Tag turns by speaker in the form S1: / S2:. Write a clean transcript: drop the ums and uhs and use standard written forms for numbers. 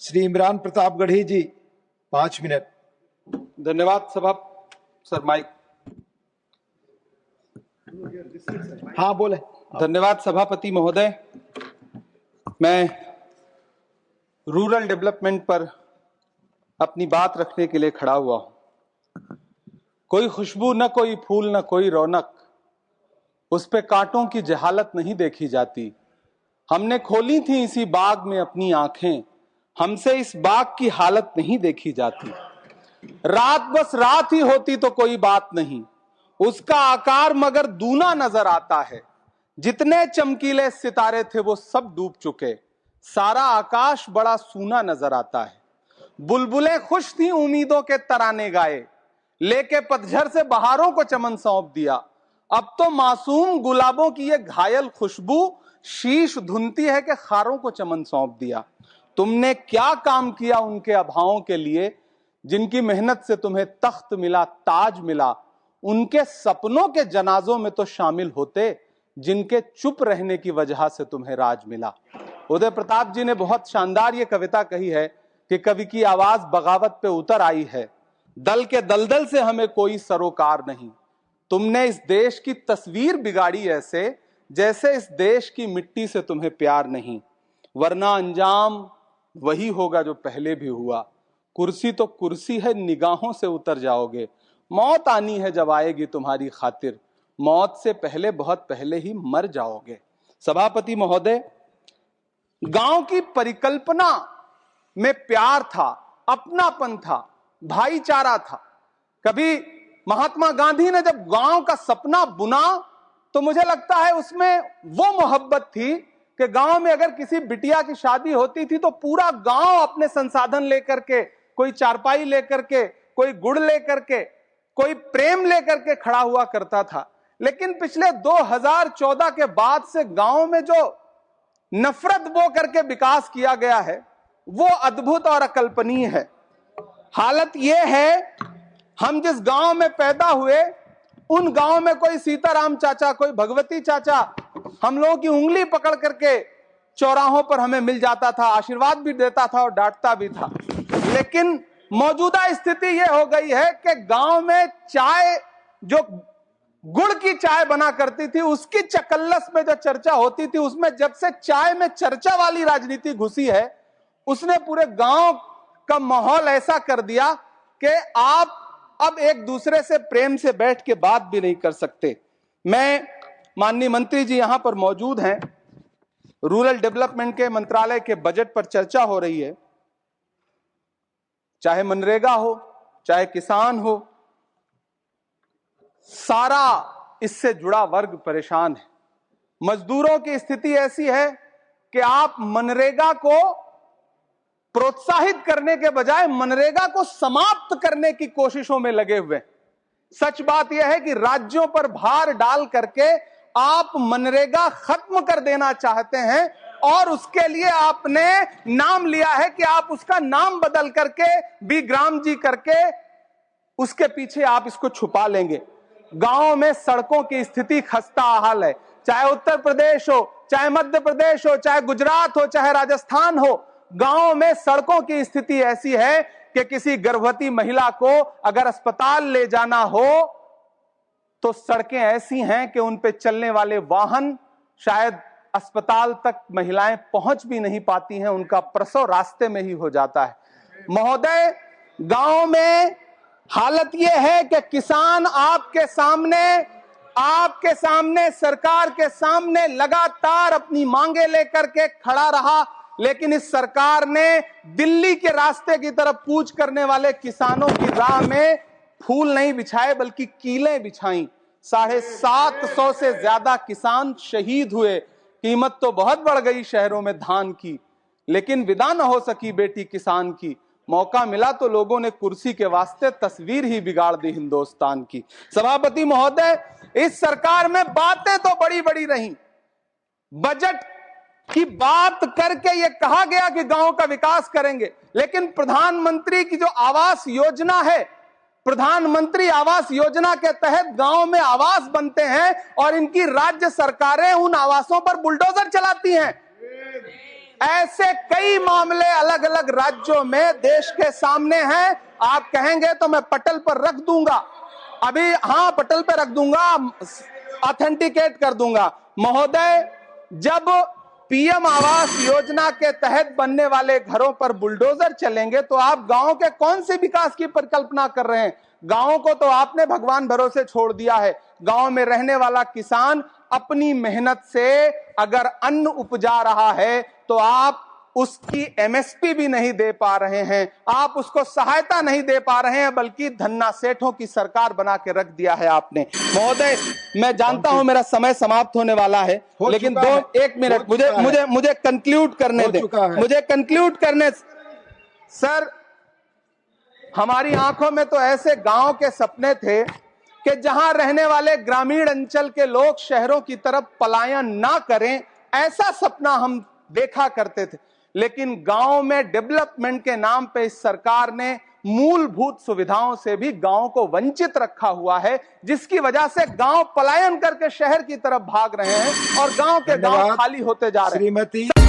S1: श्री इमरान प्रताप गढ़ी जी 5 minute.
S2: धन्यवाद सभा sir mic.
S1: हाँ बोले।
S2: धन्यवाद सभापति महोदय। मैं रूरल डेवलपमेंट पर अपनी बात रखने के लिए खड़ा हुआ हूं। कोई खुशबू न कोई फूल न कोई रौनक, उस पे कांटों की जहालत नहीं देखी जाती। हमने खोली थी इसी बाग में अपनी आंखें, हमसे इस बाग की हालत नहीं देखी जाती। रात बस रात ही होती तो कोई बात नहीं, उसका आकार मगर दूना नजर आता है। जितने चमकीले सितारे थे वो सब डूब चुके, सारा आकाश बड़ा सूना नजर आता है। बुलबुलें खुश थी उम्मीदों के तराने गाए, लेके पतझड़ से बहारों को चमन सौंप दिया। अब तो मासूम गुलाबों की ये घायल खुशबू शीश धुनती है कि खारों को चमन सौंप दिया। तुमने क्या काम किया उनके अभावों के लिए, जिनकी मेहनत से तुम्हें तख्त मिला, ताज मिला। उनके सपनों के जनाजों में तो शामिल होते, जिनके चुप रहने की वजह से तुम्हें राज मिला। उदय प्रताप जी ने बहुत शानदार ये कविता कही है कि कवि की आवाज बगावत पे उतर आई है। दल के दलदल से हमें कोई सरोकार नहीं। तुमने इस देश की तस्वीर बिगाड़ी ऐसे, जैसे इस देश की मिट्टी से तुम्हें प्यार नहीं। वरना अंजाम वही होगा जो पहले भी हुआ। कुर्सी तो कुर्सी है, निगाहों से उतर जाओगे। मौत आनी है जब आएगी तुम्हारी खातिर, मौत से पहले बहुत पहले ही मर जाओगे। सभापति महोदय, गांव की परिकल्पना में प्यार था, अपनापन था, भाईचारा था। कभी महात्मा गांधी ने जब गांव का सपना बुना तो मुझे लगता है उसमें वो मोहब्बत थी कि गांव में अगर किसी बिटिया की शादी होती थी तो पूरा गांव अपने संसाधन लेकर के, कोई चारपाई लेकर के, कोई गुड़ लेकर के, कोई प्रेम लेकर के खड़ा हुआ करता था। लेकिन पिछले 2014 के बाद से गांव में जो नफरत बो करके विकास किया गया है वो अद्भुत और अकल्पनीय है। हालत यह है, हम जिस गांव में पैदा हुए उन गांव में कोई सीताराम चाचा, कोई भगवती चाचा हम लोगों की उंगली पकड़ करके चौराहों पर हमें मिल जाता था, आशीर्वाद भी देता था और डांटता भी था। लेकिन मौजूदा स्थिति यह हो गई है कि गांव में चाय, जो गुड़ की चाय बना करती थी, उसकी चकल्लस में जो चर्चा होती थी, उसमें जब से चाय में चर्चा वाली राजनीति घुसी है, उसने पूरे गांव का माहौल ऐसा कर दिया कि आप अब एक दूसरे से प्रेम से बैठ के बात भी नहीं कर सकते। मैं, माननीय मंत्री जी यहां पर मौजूद हैं, रूरल डेवलपमेंट के मंत्रालय के बजट पर चर्चा हो रही है। चाहे मनरेगा हो, चाहे किसान हो, सारा इससे जुड़ा वर्ग परेशान है। मजदूरों की स्थिति ऐसी है कि आप मनरेगा को प्रोत्साहित करने के बजाय मनरेगा को समाप्त करने की कोशिशों में लगे हुए। सच बात यह है कि राज्यों पर भार डाल करके आप मनरेगा खत्म कर देना चाहते हैं और उसके लिए आपने नाम लिया है कि आप उसका नाम बदल करके बिग्राम जी करके उसके पीछे आप इसको छुपा लेंगे। गांव में सड़कों की स्थिति खस्ता हाल है, चाहे उत्तर प्रदेश हो, चाहे मध्य प्रदेश हो, चाहे गुजरात हो, चाहे राजस्थान हो। गांव में सड़कों की स्थिति ऐसी है कि किसी गर्भवती महिला को अगर अस्पताल ले जाना हो तो सड़कें ऐसी हैं कि उन पे चलने वाले वाहन शायद अस्पताल तक महिलाएं पहुंच भी नहीं पाती हैं, उनका प्रसव रास्ते में ही हो जाता है। महोदय, गांव में हालत यह है कि किसान आपके सामने सरकार के सामने लगातार अपनी मांगे लेकर के खड़ा रहा, लेकिन इस सरकार ने दिल्ली के रास्ते की तरफ कूच करने वाले किसानों की राह में फूल नहीं बिछाए बल्कि कीलें बिछाई। 750 से ज्यादा किसान शहीद हुए। कीमत तो बहुत बढ़ गई शहरों में धान की, लेकिन विदा न हो सकी बेटी किसान की। मौका मिला तो लोगों ने कुर्सी के वास्ते तस्वीर ही बिगाड़ दी हिंदुस्तान की। सभापति महोदय, इस सरकार में बातें तो बड़ी बड़ी रही। बजट की बात करके यह कहा गया कि गांव का विकास करेंगे, लेकिन प्रधानमंत्री की जो आवास योजना है, प्रधानमंत्री आवास योजना के तहत गांव में आवास बनते हैं और इनकी राज्य सरकारें उन आवासों पर बुलडोजर चलाती हैं। ऐसे कई मामले अलग अलग राज्यों में देश के सामने हैं। आप कहेंगे तो मैं पटल पर रख दूंगा, अभी हां पटल पर रख दूंगा, ऑथेंटिकेट कर दूंगा। महोदय, जब पीएम आवास योजना के तहत बनने वाले घरों पर बुलडोजर चलेंगे तो आप गांव के कौन से विकास की परिकल्पना कर रहे हैं? गांव को तो आपने भगवान भरोसे छोड़ दिया है। गांव में रहने वाला किसान अपनी मेहनत से अगर अन्न उपजा रहा है तो आप उसकी एमएसपी भी नहीं दे पा रहे हैं, आप उसको सहायता नहीं दे पा रहे हैं, बल्कि धन्ना सेठों की सरकार बना के रख दिया है आपने। महोदय, मैं जानता हूं मेरा समय समाप्त होने वाला है, लेकिन एक मिनट मुझे कंक्लूड करने दें, मुझे कंक्लूड करने। सर, हमारी आंखों में तो ऐसे गांव के सपने थे कि जहां रहने वाले ग्रामीण अंचल के लोग शहरों की तरफ पलायन ना करें, ऐसा सपना हम देखा करते थे। लेकिन गांव में डेवलपमेंट के नाम पे इस सरकार ने मूलभूत सुविधाओं से भी गांव को वंचित रखा हुआ है, जिसकी वजह से गांव पलायन करके शहर की तरफ भाग रहे हैं और गांव के गांव खाली होते जा रहे हैं।